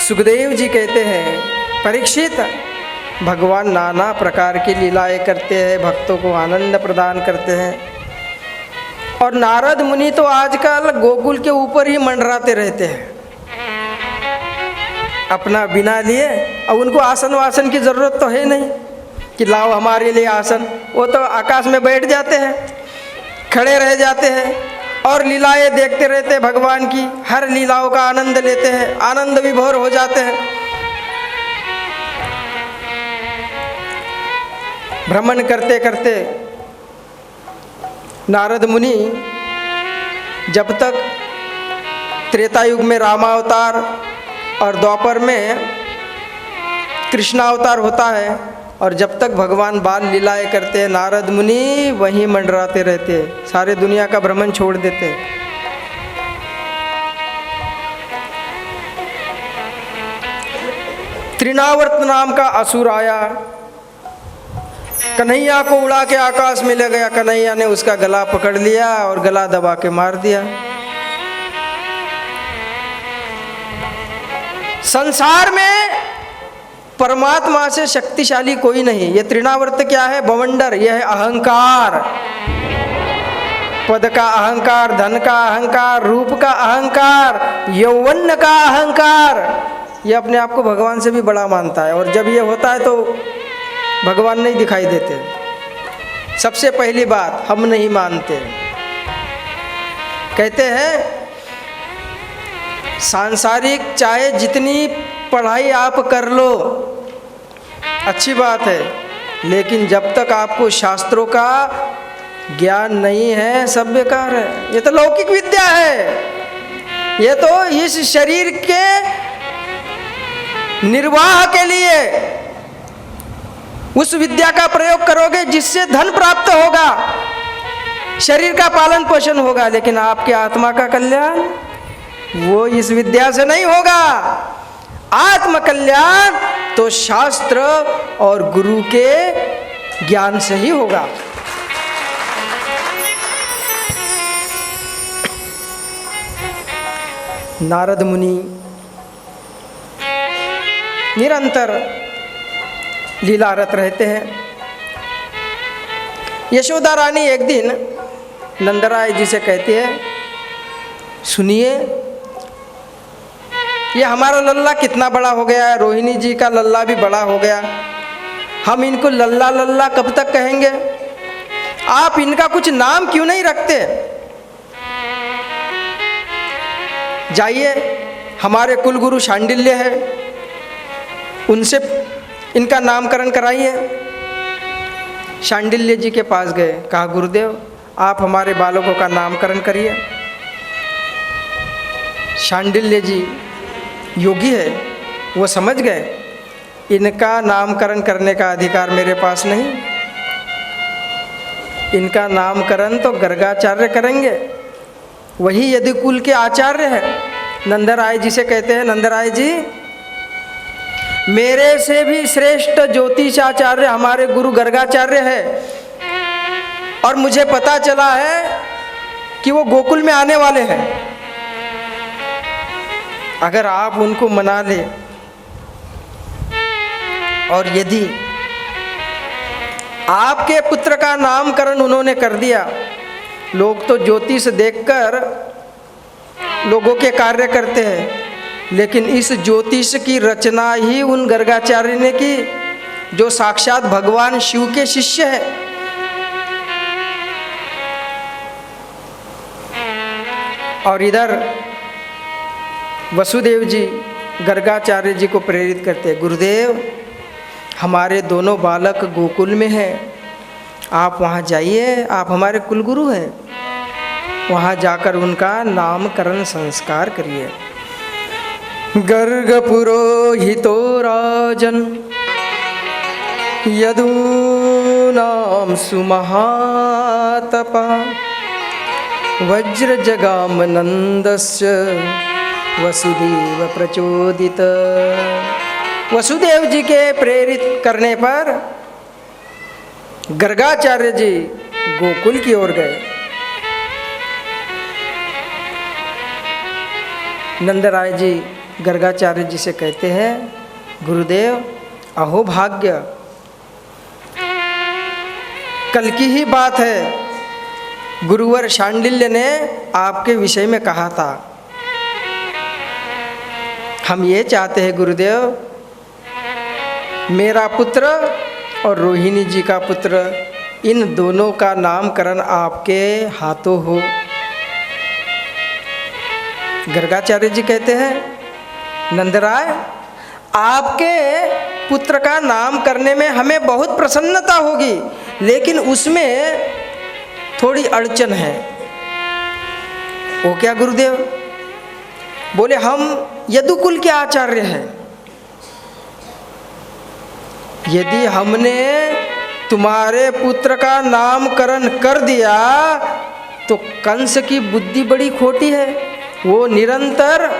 S1: सुखदेव जी कहते हैं, परीक्षित, भगवान नाना प्रकार की लीलाएं करते हैं, भक्तों को आनंद प्रदान करते हैं। और नारद मुनि तो आजकल गोकुल के ऊपर ही मंडराते रहते हैं अपना बिना लिए। और उनको आसन वासन की जरूरत तो है नहीं कि लाओ हमारे लिए आसन। वो तो आकाश में बैठ जाते हैं, खड़े रह जाते हैं और लीलाएं देखते रहते हैं भगवान की। हर लीलाओं का आनंद लेते हैं, आनंद विभोर हो जाते हैं। भ्रमण करते करते नारद मुनि जब तक त्रेता युग में रामावतार और द्वापर में कृष्णावतार होता है, और जब तक भगवान बाल लीलाएं करते हैं, नारद मुनि वहीं मंडराते रहते हैं, सारे दुनिया का भ्रमण छोड़ देते हैं। त्रिनावर्त नाम का असुर आया, कन्हैया को उड़ा के आकाश में ले गया। कन्हैया ने उसका गला पकड़ लिया और गला दबा के मार दिया। संसार में परमात्मा से शक्तिशाली कोई नहीं। ये त्रिनावर्त क्या है? बवंडर, यह है अहंकार। पद का अहंकार, धन का अहंकार, रूप का अहंकार, यौवन का अहंकार, ये अपने आप को भगवान से भी बड़ा मानता है। और जब ये होता है तो भगवान नहीं दिखाई देते। सबसे पहली बात, हम नहीं मानते। कहते हैं सांसारिक चाहे जितनी पढ़ाई आप कर लो, अच्छी बात है, लेकिन जब तक आपको शास्त्रों का ज्ञान नहीं है, सब बेकार है। ये तो लौकिक विद्या है, ये तो इस शरीर के निर्वाह के लिए उस विद्या का प्रयोग करोगे जिससे धन प्राप्त होगा, शरीर का पालन पोषण होगा, लेकिन आपके आत्मा का कल्याण वो इस विद्या से नहीं होगा। आत्म कल्याण तो शास्त्र और गुरु के ज्ञान से ही होगा। नारद मुनि निरंतर लीलारत रहते हैं। यशोदा रानी एक दिन नंदराय जी से कहती है, सुनिए, ये हमारा लल्ला कितना बड़ा हो गया है, रोहिणी जी का लल्ला भी बड़ा हो गया, हम इनको लल्ला लल्ला कब तक कहेंगे? आप इनका कुछ नाम क्यों नहीं रखते? जाइए, हमारे कुलगुरु शांडिल्य है, उनसे इनका नामकरण कराइए। शांडिल्य जी के पास गए, कहा गुरुदेव आप हमारे बालकों का नामकरण करिए। शांडिल्य जी योगी है, वो समझ गए इनका नामकरण करने का अधिकार मेरे पास नहीं, इनका नामकरण तो गर्गाचार्य करेंगे, वही यदुकुल के आचार्य हैं। नंदराय जी से कहते हैं, नंदराय जी मेरे से भी श्रेष्ठ ज्योतिषाचार्य हमारे गुरु गर्गाचार्य है, और मुझे पता चला है कि वो गोकुल में आने वाले हैं। अगर आप उनको मना ले, और यदि आपके पुत्र का नामकरण उन्होंने कर दिया, लोग तो ज्योतिष देखकर लोगों के कार्य करते हैं, लेकिन इस ज्योतिष की रचना ही उन गर्गाचार्य ने की, जो साक्षात भगवान शिव के शिष्य है। और इधर वसुदेव जी गर्गाचार्य जी को प्रेरित करते हैं, गुरुदेव हमारे दोनों बालक गोकुल में हैं, आप वहाँ जाइए, आप हमारे कुलगुरु हैं, वहाँ जाकर उनका नामकरण संस्कार करिए। गर्ग पुरोहितो राजन यदूनां सुमहातपा वज्र जगाम नंदस्य वसुदेव प्रचोदित। वसुदेव जी के प्रेरित करने पर गर्गाचार्य जी गोकुल की ओर गए। नंदराय जी गर्गाचार्य जी से कहते हैं, गुरुदेव अहो भाग्य, कल की ही बात है, गुरुवर शांडिल्य ने आपके विषय में कहा था, हम ये चाहते हैं गुरुदेव मेरा पुत्र और रोहिणी जी का पुत्र, इन दोनों का नामकरण आपके हाथों हो। गर्गाचार्य जी कहते हैं, नंदराय आपके पुत्र का नाम करने में हमें बहुत प्रसन्नता होगी, लेकिन उसमें थोड़ी अड़चन है। वो क्या गुरुदेव? बोले हम यदुकुल के आचार्य हैं, यदि हमने तुम्हारे पुत्र का नामकरण कर दिया तो कंस की बुद्धि बड़ी खोटी है, वो निरंतर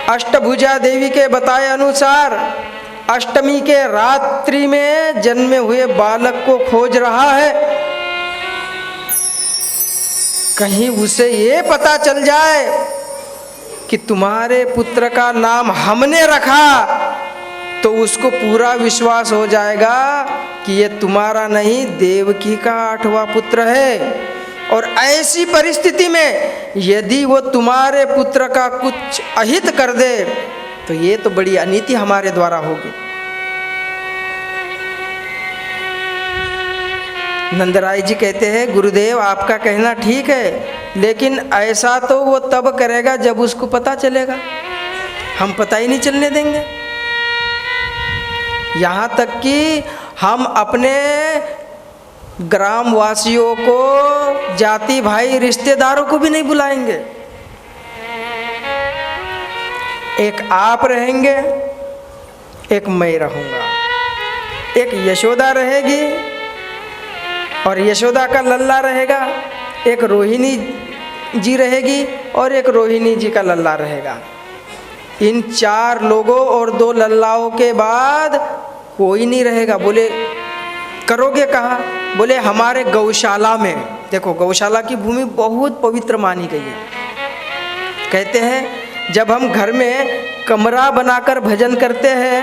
S1: अष्टभुजा देवी के बताए अनुसार अष्टमी के रात्रि में जन्मे हुए बालक को खोज रहा है। कहीं उसे ये पता चल जाए कि तुम्हारे पुत्र का नाम हमने रखा, तो उसको पूरा विश्वास हो जाएगा कि ये तुम्हारा नहीं देवकी का 8वां पुत्र है। और ऐसी परिस्थिति में यदि वो तुम्हारे पुत्र का कुछ अहित कर दे तो ये तो बड़ी अनीति हमारे द्वारा होगी। नंदराय जी कहते हैं, गुरुदेव आपका कहना ठीक है, लेकिन ऐसा तो वो तब करेगा जब उसको पता चलेगा, हम पता ही नहीं चलने देंगे। यहाँ तक कि हम अपने ग्रामवासियों को, जाति भाई रिश्तेदारों को भी नहीं बुलाएंगे। एक आप रहेंगे, एक मैं रहूँगा, एक यशोदा रहेगी और यशोदा का लल्ला रहेगा, एक रोहिणी जी रहेगी और एक रोहिणी जी का लल्ला रहेगा। इन 4 लोगों और 2 लल्लाओं के बाद कोई नहीं रहेगा। बोले करोगे कहाँ? बोले हमारे गौशाला में। देखो गौशाला की भूमि बहुत पवित्र मानी गई है। कहते हैं जब हम घर में कमरा बनाकर भजन करते हैं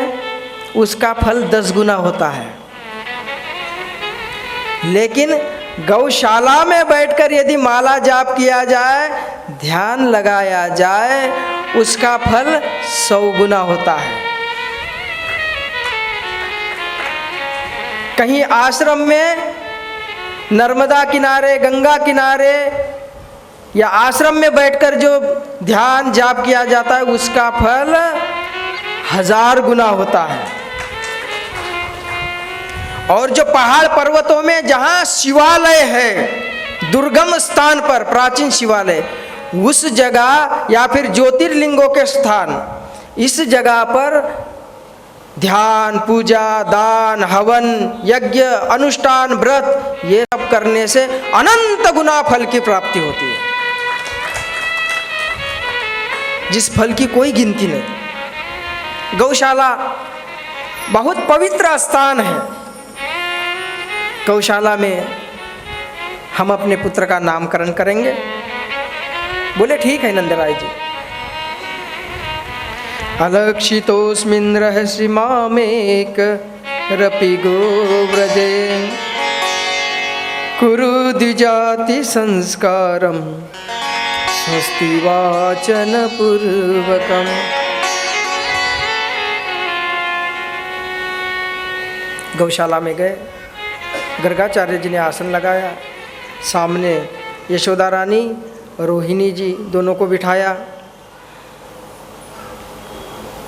S1: उसका फल 10 गुना होता है, लेकिन गौशाला में बैठकर यदि माला जाप किया जाए, ध्यान लगाया जाए, उसका फल 100 गुना होता है। कहीं आश्रम में नर्मदा किनारे, गंगा किनारे या आश्रम में बैठकर जो ध्यान जाप किया जाता है उसका फल 1000 गुना होता है। और जो पहाड़ पर्वतों में जहाँ शिवालय है, दुर्गम स्थान पर प्राचीन शिवालय, उस जगह या फिर ज्योतिर्लिंगों के स्थान, इस जगह पर ध्यान, पूजा, दान, हवन, यज्ञ, अनुष्ठान, व्रत ये सब करने से अनंत गुना फल की प्राप्ति होती है, जिस फल की कोई गिनती नहीं। गौशाला बहुत पवित्र स्थान है। गौशाला में हम अपने पुत्र का नामकरण करेंगे। बोले ठीक है नंदराय जी। अलक्षितोऽस्मिन् रहसि मामेक रपि गोव्रजे कुरु द्विजाति संस्कारं स्वस्ति वाचन पूर्वकम्। गौशाला में गए, गर्गाचार्य जी ने आसन लगाया, सामने यशोदा रानी, रोहिणी जी दोनों को बिठाया।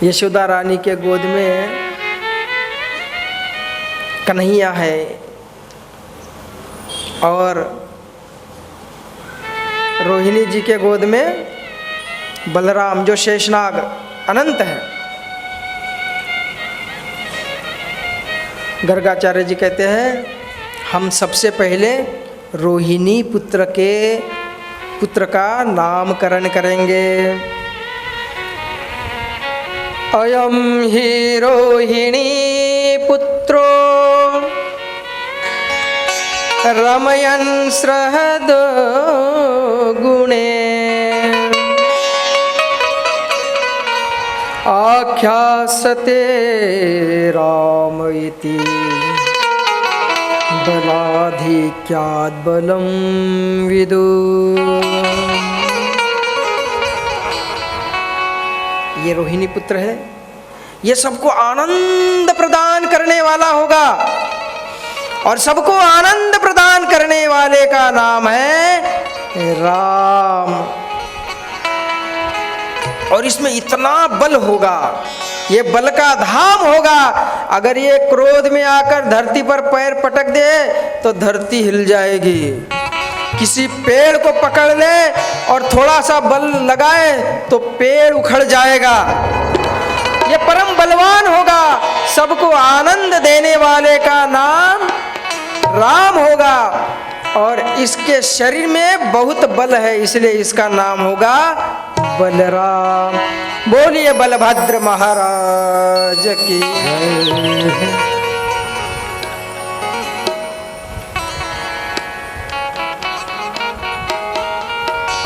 S1: यशोदा रानी के गोद में कन्हैया है और रोहिणी जी के गोद में बलराम जो शेषनाग अनंत है। गर्गाचार्य जी कहते हैं हम सबसे पहले रोहिणी पुत्र का नामकरण करेंगे। अयम हि रोहिणी पुत्रो रमयन् सहृद गुणे आख्यासते राम इति बलाधिक्यात् बलं विदु। ये रोहिणी पुत्र है, ये सबको आनंद प्रदान करने वाला होगा और सबको आनंद प्रदान करने वाले का नाम है राम। और इसमें इतना बल होगा, ये बल का धाम होगा। अगर ये क्रोध में आकर धरती पर पैर पटक दे तो धरती हिल जाएगी। किसी पेड़ को पकड़ ले और थोड़ा सा बल लगाए तो पेड़ उखड़ जाएगा। ये परम बलवान होगा, सबको आनंद देने वाले का नाम राम होगा। और इसके शरीर में बहुत बल है, इसलिए इसका नाम होगा बलराम। बोलिए बलभद्र महाराज की।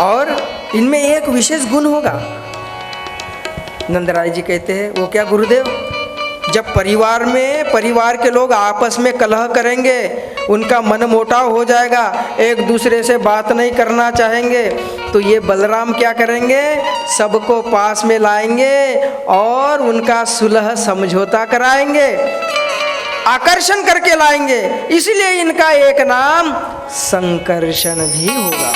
S1: और इनमें एक विशेष गुण होगा। नंदराय जी कहते हैं वो क्या गुरुदेव? जब परिवार के लोग आपस में कलह करेंगे, उनका मन मोटाव हो जाएगा, एक दूसरे से बात नहीं करना चाहेंगे। तो ये बलराम क्या करेंगे, सबको पास में लाएंगे और उनका सुलह समझौता कराएंगे, आकर्षण करके लाएंगे। इसलिए इनका एक नाम संकर्षण भी होगा।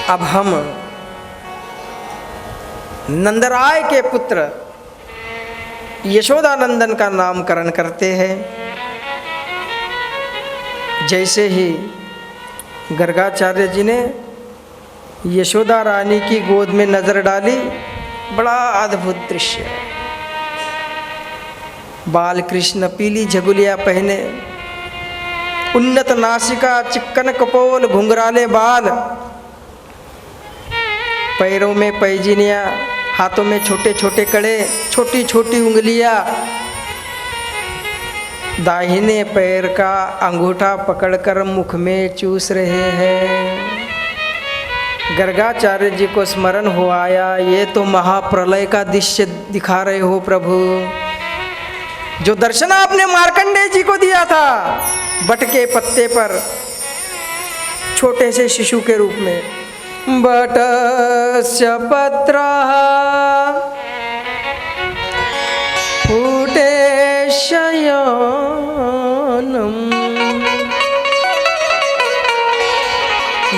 S1: अब हम नंदराय के पुत्र यशोदानंदन का नामकरण करते हैं। जैसे ही गर्गाचार्य जी ने यशोदा रानी की गोद में नजर डाली, बड़ा अद्भुत दृश्य। बाल कृष्ण पीली झगुलिया पहने, उन्नत नासिका, चिक्कन कपोल, घुंघराले बाल, पैरों में पैजीनियाँ, हाथों में छोटे छोटे कड़े, छोटी छोटी उंगलियाँ, दाहिने पैर का अंगूठा पकड़कर मुख में चूस रहे हैं। गर्गाचार्य जी को स्मरण हो आया, ये तो महाप्रलय का दृश्य दिखा रहे हो प्रभु। जो दर्शन आपने मार्कंडेय जी को दिया था बट के पत्ते पर छोटे से शिशु के रूप में, बटस्य पत्रः फूटे शयनम्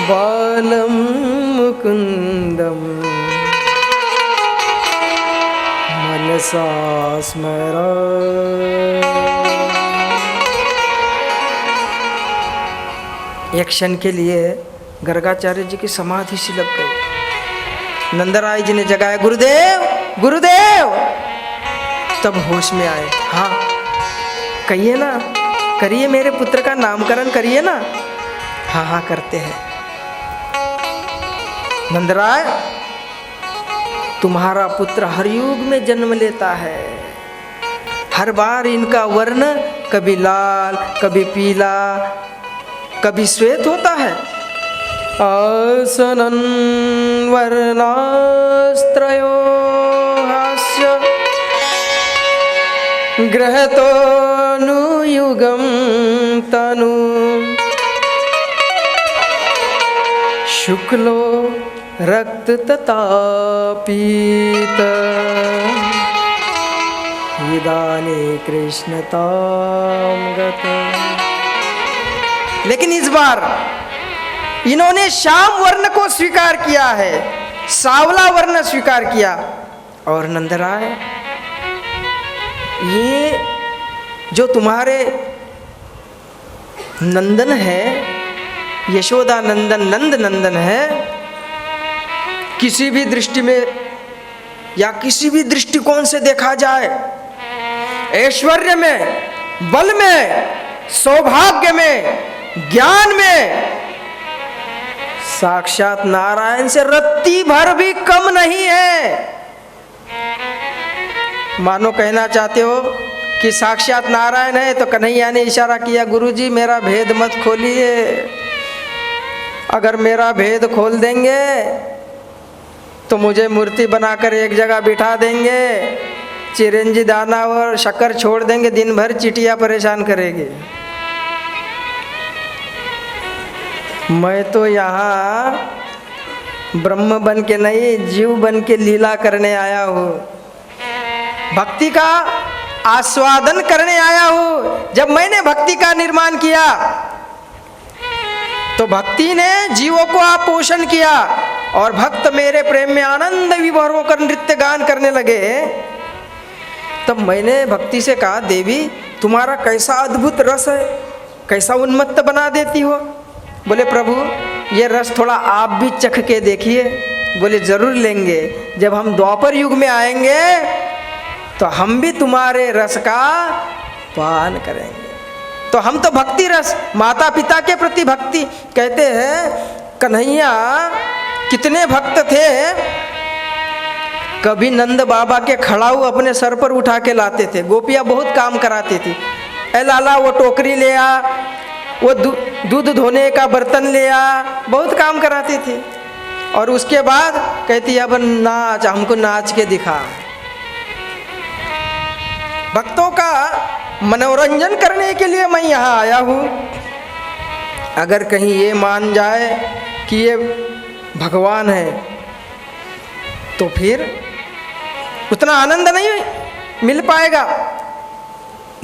S1: बालं मुकुन्दं मनसा स्मरामि। एक क्षण के लिए गर्गाचार्य जी की समाधि सी लग गई। नंदराय जी ने जगाया, गुरुदेव गुरुदेव। तब होश में आए, हाँ कहिए ना, करिए, मेरे पुत्र का नामकरण करिए ना। हाँ हाँ करते हैं। नंदराय, तुम्हारा पुत्र हर युग में जन्म लेता है, हर बार इनका वर्ण कभी लाल, कभी पीला, कभी श्वेत होता है। आसनं वर्णास्त्रयो हास्य ग्रहतोऽनुयुगं तनु शुक्लो रक्त तथा पीत इदानीं कृष्णतां गत। लेकिन इस बार इन्होंने श्याम वर्ण को स्वीकार किया है, सावला वर्ण स्वीकार किया। और नंदराय, ये जो तुम्हारे नंदन है, यशोदा नंदन, नंद नंदन है, किसी भी दृष्टि में या किसी भी दृष्टिकोण से देखा जाए, ऐश्वर्य में, बल में, सौभाग्य में, ज्ञान में साक्षात नारायण से रत्ती भर भी कम नहीं है। मानो कहना चाहते हो कि साक्षात नारायण है, तो कन्हैया ने इशारा किया, गुरुजी मेरा भेद मत खोलिए। अगर मेरा भेद खोल देंगे तो मुझे मूर्ति बनाकर एक जगह बिठा देंगे, चिरंजी दाना और शक्कर छोड़ देंगे, दिन भर चिटिया परेशान करेगी। मैं तो यहाँ ब्रह्म बन के नहीं, जीव बन के लीला करने आया हूँ, भक्ति का आस्वादन करने आया हूँ। जब मैंने भक्ति का निर्माण किया तो भक्ति ने जीवों को आपोषण किया और भक्त मेरे प्रेम में आनंद विभोर होकर नृत्य गान करने लगे। तब मैंने भक्ति से कहा, देवी तुम्हारा कैसा अद्भुत रस है, कैसा उन्मत्त बना देती हो। बोले प्रभु ये रस थोड़ा आप भी चख के देखिए। बोले जरूर लेंगे, जब हम द्वापर युग में आएंगे तो हम भी तुम्हारे रस का पान करेंगे। तो हम तो भक्ति रस, माता पिता के प्रति भक्ति। कहते हैं कन्हैया कितने भक्त थे, कभी नंद बाबा के खड़ाऊ अपने सर पर उठा के लाते थे। गोपियाँ बहुत काम कराती थी, ए लाला वो टोकरी ले आ, वो दूध धोने का बर्तन ले आ, बहुत काम कराती थी। और उसके बाद कहती अब नाच, हमको नाच के दिखा। भक्तों का मनोरंजन करने के लिए मैं यहाँ आया हूँ। अगर कहीं ये मान जाए कि ये भगवान है तो फिर उतना आनंद नहीं मिल पाएगा।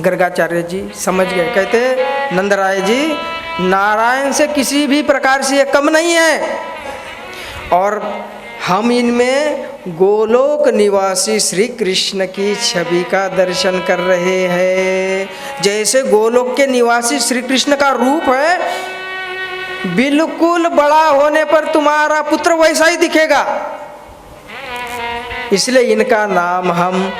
S1: गर्गाचार्य जी समझ गए, कहते नंदराय जी नारायण से किसी भी प्रकार से ये कम नहीं है, और हम इनमें गोलोक निवासी श्री कृष्ण की छवि का दर्शन कर रहे हैं। जैसे गोलोक के निवासी श्री कृष्ण का रूप है, बिल्कुल बड़ा होने पर तुम्हारा पुत्र वैसा ही दिखेगा। इसलिए इनका नाम हम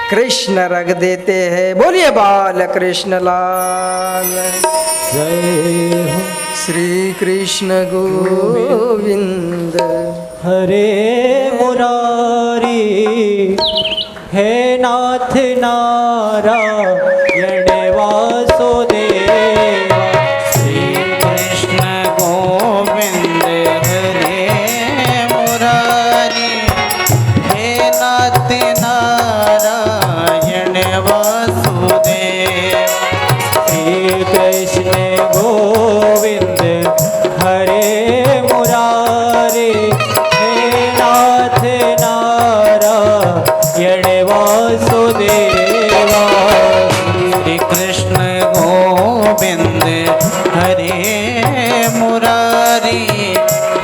S1: कृष्ण रख देते हैं। बोलिए बाल कृष्ण लाल
S2: जय हो
S1: श्री कृष्ण गोविंद।
S2: हरे मुरारी हे नाथ नारायण वासुदेवा।
S3: श्री कृष्ण गोविंद हरे मुरारी हे नाथ नारायण वासुदेव।
S2: श्री कृष्ण गोविंद हरे मुरारी हे नाथ नारायण वासुदेवा।
S3: श्री कृष्ण गोविंद हरे मुरारी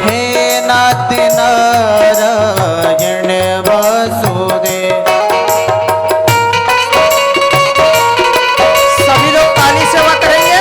S3: हे नाथ नारायण वासुदेव।
S1: सभी लोग ताली सेवा करेंगे।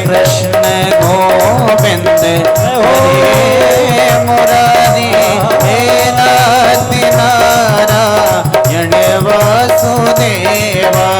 S3: कृष्ण गोविंद हरे मुरारी वासुदेव